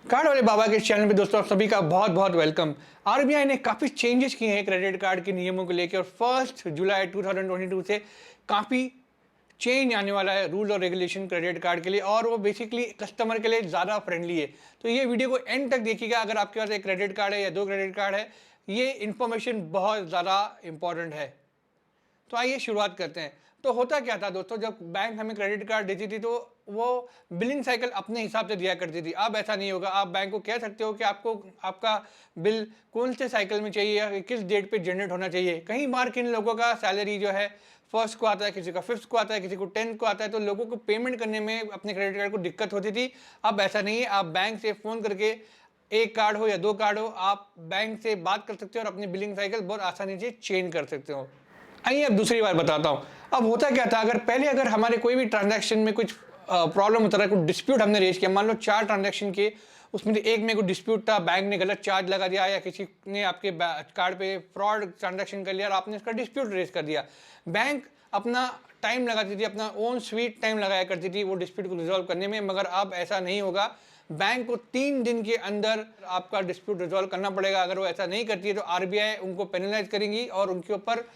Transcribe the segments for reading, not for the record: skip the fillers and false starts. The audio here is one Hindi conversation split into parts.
कार्ड वाले बाबा के चैनल पे दोस्तों आप सभी का बहुत बहुत वेलकम। आरबीआई ने काफ़ी चेंजेस किए हैं क्रेडिट कार्ड के नियमों को लेकर और 1 जुलाई 2022 से काफ़ी चेंज आने वाला है रूल और रेगुलेशन क्रेडिट कार्ड के लिए, और वो बेसिकली कस्टमर के लिए ज़्यादा फ्रेंडली है। तो ये वीडियो को एंड तक देखिएगा। अगर आपके पास एक क्रेडिट कार्ड है या दो क्रेडिट कार्ड है, ये इन्फॉर्मेशन बहुत ज़्यादा इंपॉर्टेंट है। तो आइए शुरुआत करते हैं। तो होता क्या था दोस्तों, जब बैंक हमें क्रेडिट कार्ड देती थी तो वो बिलिंग साइकिल अपने हिसाब से दिया करती थी। अब ऐसा नहीं होगा। आप बैंक को कह सकते हो कि आपको आपका बिल कौन से साइकिल में चाहिए या किस डेट पे जनरेट होना चाहिए। कई बार किन लोगों का सैलरी जो है फर्स्ट को आता है, किसी का फिफ्थ को आता है, किसी को 10th को आता है, तो लोगों को पेमेंट करने में अपने क्रेडिट कार्ड को दिक्कत होती थी। अब ऐसा नहीं है। आप बैंक से फ़ोन करके, एक कार्ड हो या दो कार्ड हो, आप बैंक से बात कर सकते हो और अपनी बिलिंग साइकिल बहुत आसानी से चेंज कर सकते हो। आइए अब दूसरी बार बताता हूँ। अब होता क्या था, अगर हमारे कोई भी ट्रांजैक्शन में कुछ प्रॉब्लम होता है, कुछ डिस्प्यूट हमने रेज किया, मान लो 4 ट्रांजैक्शन के, उसमें से एक में कोई डिस्प्यूट था, बैंक ने गलत चार्ज लगा दिया या किसी ने आपके कार्ड पे फ्रॉड ट्रांजैक्शन कर लिया और आपने उसका डिस्प्यूट रेज कर दिया। बैंक अपना टाइम लगाती थी, अपना ओन स्वीट टाइम लगाया करती थी वो डिस्प्यूट को रिजॉल्व करने में, मगर अब ऐसा नहीं होगा। बैंक को 3 दिन के अंदर आपका डिस्प्यूट रिजॉल्व करना पड़ेगा। अगर वो ऐसा नहीं करती है तो आरबीआई उनको पेनलाइज करेंगी और उनके ऊपर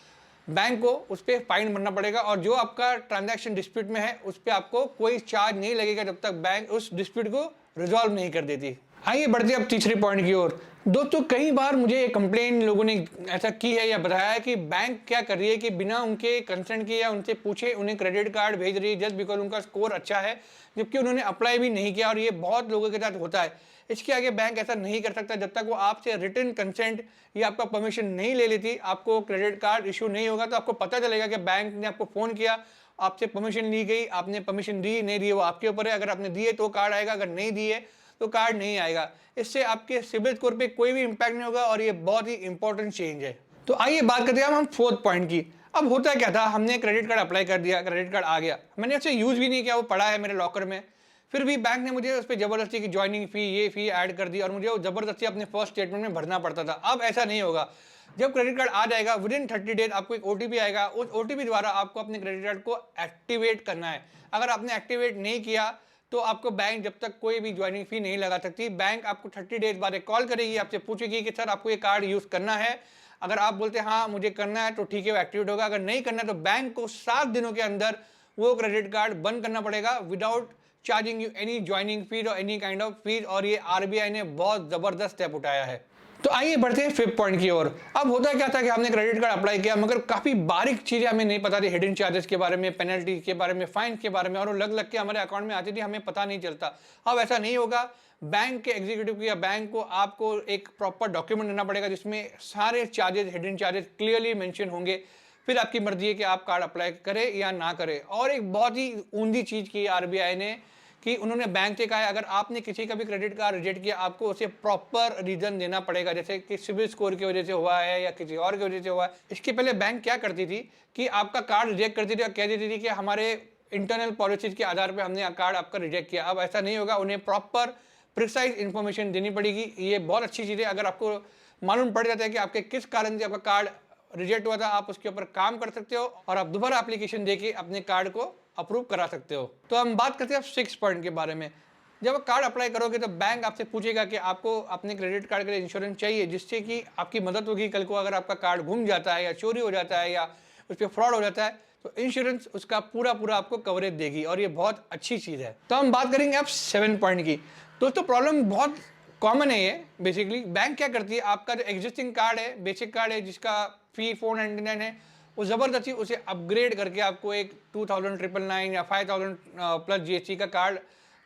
बैंक को उस पर फाइन भरना पड़ेगा, और जो आपका ट्रांजैक्शन डिस्प्यूट में है उस पर आपको कोई चार्ज नहीं लगेगा जब तक बैंक उस डिस्प्यूट को रिजॉल्व नहीं कर देती। आइए बढ़ते अब तीसरे पॉइंट की ओर। दोस्तों कई बार मुझे कंप्लेन लोगों ने ऐसा की है या बताया है कि बैंक क्या कर रही है कि बिना उनके कंसर्न के या उनसे पूछे उन्हें क्रेडिट कार्ड भेज रही है जस्ट बिकॉज उनका स्कोर अच्छा है, जबकि उन्होंने अप्लाई भी नहीं किया, और ये बहुत लोगों के साथ होता है। इसके आगे बैंक ऐसा नहीं कर सकता जब तक वो आपसे रिटन कंसेंट या आपका परमिशन नहीं ले लेती। आपको क्रेडिट कार्ड इशू नहीं होगा तो आपको पता चलेगा कि बैंक ने आपको फ़ोन किया, आपसे परमिशन ली गई, आपने परमिशन दी नहीं दी वो आपके ऊपर है। अगर आपने दिए तो कार्ड आएगा, अगर नहीं दिए तो कार्ड नहीं आएगा। इससे आपके सिबिल स्कोर पे कोई भी इंपैक्ट नहीं होगा, और ये बहुत ही इंपॉर्टेंट चेंज है। तो आइए बात करते हैं हम फोर्थ पॉइंट की। अब होता क्या था, हमने क्रेडिट कार्ड अप्लाई कर दिया, क्रेडिट कार्ड आ गया, मैंने उसे यूज़ भी नहीं किया, वो पड़ा है मेरे लॉकर में। फिर भी बैंक ने मुझे उस पर ज़बरदस्ती की ज्वाइनिंग फ़ी, ये फ़ी ऐड कर दी, और मुझे वो ज़बरदस्ती अपने फर्स्ट स्टेटमेंट में भरना पड़ता था। अब ऐसा नहीं होगा। जब क्रेडिट कार्ड आ जाएगा विदिन 30 डेज आपको एक ओटीपी आएगा। उस ओटीपी द्वारा आपको अपने क्रेडिट कार्ड को एक्टिवेट करना है। अगर आपने एक्टिवेट नहीं किया तो आपको बैंक जब तक कोई भी ज्वाइनिंग फ़ी नहीं लगा सकती। बैंक आपको 30 डेज बाद एक कॉल करेगी, आपसे पूछेगी कि सर आपको ये कार्ड यूज़ करना है। अगर आप बोलते हैं हाँ मुझे करना है तो ठीक है वो एक्टिवेट होगा। अगर नहीं करना है तो बैंक को 7 दिनों के अंदर वो क्रेडिट कार्ड बंद करना पड़ेगा without charging you any joining fees और एनी काइंड ऑफ फीस, और ये आरबीआई ने बहुत ज़बरदस्त स्टेप उठाया है। तो आइए बढ़ते हैं फिफ्थ पॉइंट की ओर। अब होता क्या था कि हमने क्रेडिट कार्ड अप्लाई किया, मगर काफ़ी बारीक चीज़ें हमें नहीं पता थी, हिडन चार्जेस के बारे में, पेनल्टी के बारे में, फाइन के बारे में, और वो लग लग के हमारे अकाउंट में आती थी, हमें पता नहीं चलता। अब ऐसा नहीं होगा। बैंक के एग्जीक्यूटिव को या बैंक को आपको एक प्रॉपर डॉक्यूमेंट देना पड़ेगा जिसमें सारे charges, hidden charges clearly mention होंगे। फिर आपकी मर्जी है कि आप कार्ड अप्लाई करें या ना करें। और एक बहुत ही ऊंधी चीज़ की आरबीआई ने कि उन्होंने बैंक से कहा है अगर आपने किसी का भी क्रेडिट कार्ड रिजेक्ट किया आपको उसे प्रॉपर रीजन देना पड़ेगा, जैसे कि सिबिल स्कोर की वजह से हुआ है या किसी और की वजह से हुआ है। इसके पहले बैंक क्या करती थी कि आपका कार्ड रिजेक्ट करती थी और कह देती थी कि हमारे इंटरनल पॉलिसीज के आधार पर हमने कार्ड आपका रिजेक्ट किया। अब ऐसा नहीं होगा, उन्हें प्रॉपर प्रिसाइज इंफॉर्मेशन देनी पड़ेगी। ये बहुत अच्छी चीज़ है। अगर आपको मालूम पड़ जाता है कि आपके किस कारण से आपका कार्ड रिजेक्ट हुआ था, आप उसके ऊपर काम कर सकते हो और आप दोबारा एप्लीकेशन देके अपने कार्ड को अप्रूव करा सकते हो। तो हम बात करते हैं अब 6 पॉइंट के बारे में। जब आप कार्ड अप्लाई करोगे तो बैंक आपसे पूछेगा कि आपको अपने क्रेडिट कार्ड के लिए इंश्योरेंस चाहिए, जिससे कि आपकी मदद होगी कल को अगर आपका कार्ड गुम जाता है या चोरी हो जाता है या उस पर फ्रॉड हो जाता है तो इंश्योरेंस उसका पूरा पूरा आपको कवरेज देगी, और ये बहुत अच्छी चीज़ है। तो हम बात करेंगे अब 7 पॉइंट की। दोस्तों प्रॉब्लम बहुत कॉमन है ये। बेसिकली बैंक क्या करती है, आपका जो एग्जिस्टिंग कार्ड है, बेसिक कार्ड है जिसका फी 499 है, वो ज़बरदस्ती उसे अपग्रेड करके आपको एक 2999 या 5000 प्लस जीएसटी का कार्ड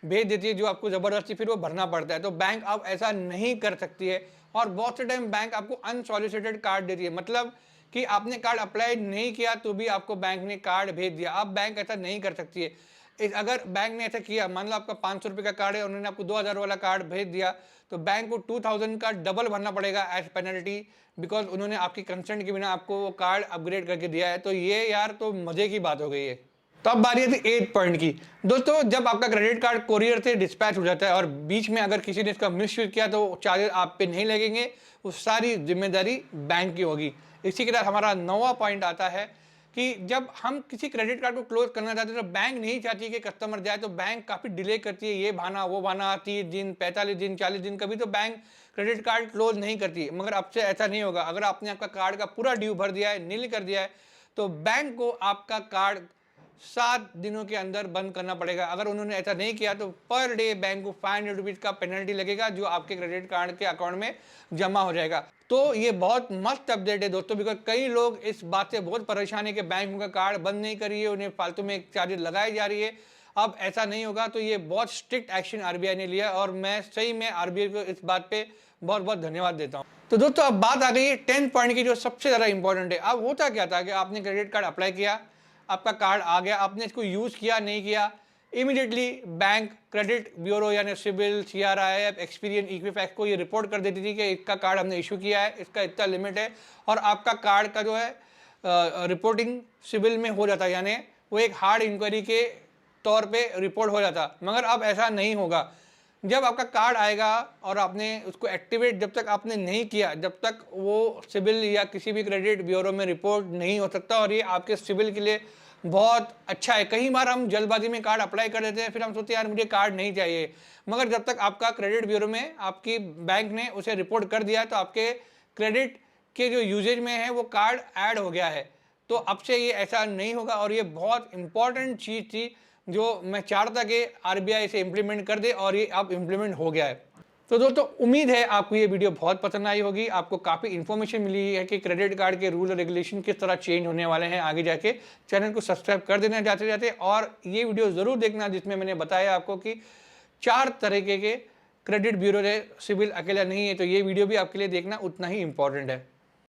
भेज देती है, जो आपको ज़बरदस्ती फिर वो भरना पड़ता है। तो बैंक अब ऐसा नहीं कर सकती है, और बहुत से टाइम बैंक आपको अनसॉलिसिटेड कार्ड देती है, मतलब कि आपने कार्ड अप्लाई नहीं किया तो भी आपको बैंक ने कार्ड भेज दिया। अब बैंक ऐसा नहीं कर सकती है। अगर बैंक ने ऐसा किया, मान लो आपका 500 रुपये का कार्ड है, उन्होंने आपको 2000 वाला कार्ड भेज दिया, तो बैंक को 2000 का डबल भरना पड़ेगा एज पेनल्टी, बिकॉज उन्होंने आपकी कंसेंट के बिना आपको वो कार्ड अपग्रेड करके दिया है। तो ये यार तो मजे की बात हो गई है। तो अब बारी थी 8 पॉइंट की। दोस्तों जब आपका क्रेडिट कार्ड कोरियर से डिस्पैच हो जाता है और बीच में अगर किसी ने इसका मिसयूज किया तो चार्जेस आप पे नहीं लगेंगे, वो सारी जिम्मेदारी बैंक की होगी। इसी के साथ हमारा 9वां पॉइंट आता है कि जब हम किसी क्रेडिट कार्ड को क्लोज करना चाहते हैं तो बैंक नहीं चाहती कि कस्टमर जाए, तो बैंक काफ़ी डिले करती है, ये बहाना वो बहाना, 30 दिन 45 दिन 40 दिन, कभी तो बैंक क्रेडिट कार्ड क्लोज नहीं करती। मगर अब से ऐसा नहीं होगा। अगर आपने आपका कार्ड का पूरा ड्यू भर दिया है, नील कर दिया है, तो बैंक को आपका कार्ड 7 दिनों के अंदर बंद करना पड़ेगा। अगर उन्होंने ऐसा नहीं किया तो पर डे बैंक को 500 रुपीज़ का पेनल्टी लगेगा, जो आपके क्रेडिट कार्ड के अकाउंट में जमा हो जाएगा। तो ये बहुत मस्त अपडेट है दोस्तों, बिकॉज कई लोग इस बात से बहुत परेशान है कि बैंक उनका कार्ड बंद नहीं कर रही है, उन्हें फालतू में चार्जेस लगाई जा रही है। अब ऐसा नहीं होगा। तो ये बहुत स्ट्रिक्ट एक्शन आरबीआई ने लिया और मैं सही में आरबीआई को इस बात पे बहुत बहुत धन्यवाद देता हूँ। तो दोस्तों अब बात आ गई है 10 पॉइंट की, जो सबसे ज़्यादा इंपॉर्टेंट है। अब होता क्या था कि आपने क्रेडिट कार्ड अप्लाई किया, आपका कार्ड आ गया, आपने इसको यूज़ किया नहीं किया, इमीडिएटली बैंक क्रेडिट ब्यूरो यानी सिबिल, सीआरआईएफ, एक्सपीरियन, इक्विफैक्स को ये रिपोर्ट कर देती थी कि इसका कार्ड हमने इशू किया है, इसका इतना लिमिट है, और आपका कार्ड का जो है रिपोर्टिंग सिबिल में हो जाता है, यानी वो एक हार्ड इंक्वायरी के तौर पे रिपोर्ट हो जाता। मगर अब ऐसा नहीं होगा। जब आपका कार्ड आएगा और आपने उसको एक्टिवेट जब तक आपने नहीं किया, जब तक वो सिबिल या किसी भी क्रेडिट ब्यूरो में रिपोर्ट नहीं हो सकता, और ये आपके सिबिल के लिए बहुत अच्छा है। कई बार हम जल्दबाजी में कार्ड अप्लाई कर देते हैं, फिर हम सोचते हैं यार मुझे कार्ड नहीं चाहिए, मगर जब तक आपका क्रेडिट ब्यूरो में आपकी बैंक ने उसे रिपोर्ट कर दिया है तो आपके क्रेडिट के जो यूजेज में है वो कार्ड ऐड हो गया है। तो अब से ये ऐसा नहीं होगा, और ये बहुत इंपॉर्टेंट चीज़ थी जो मैं चाहता कि आरबीआई इसे इम्प्लीमेंट कर दे, और ये अब इम्प्लीमेंट हो गया है। तो दोस्तों उम्मीद है आपको ये वीडियो बहुत पसंद आई होगी, आपको काफ़ी इन्फॉर्मेशन मिली है कि क्रेडिट कार्ड के रूल और रेगुलेशन किस तरह चेंज होने वाले हैं आगे जाके। चैनल को सब्सक्राइब कर देना जाते जाते, और ये वीडियो ज़रूर देखना जिसमें मैंने बताया आपको कि 4 तरीके के क्रेडिट ब्यूरो है, सिबिल अकेला नहीं है। तो ये वीडियो भी आपके लिए देखना उतना ही इम्पोर्टेंट है।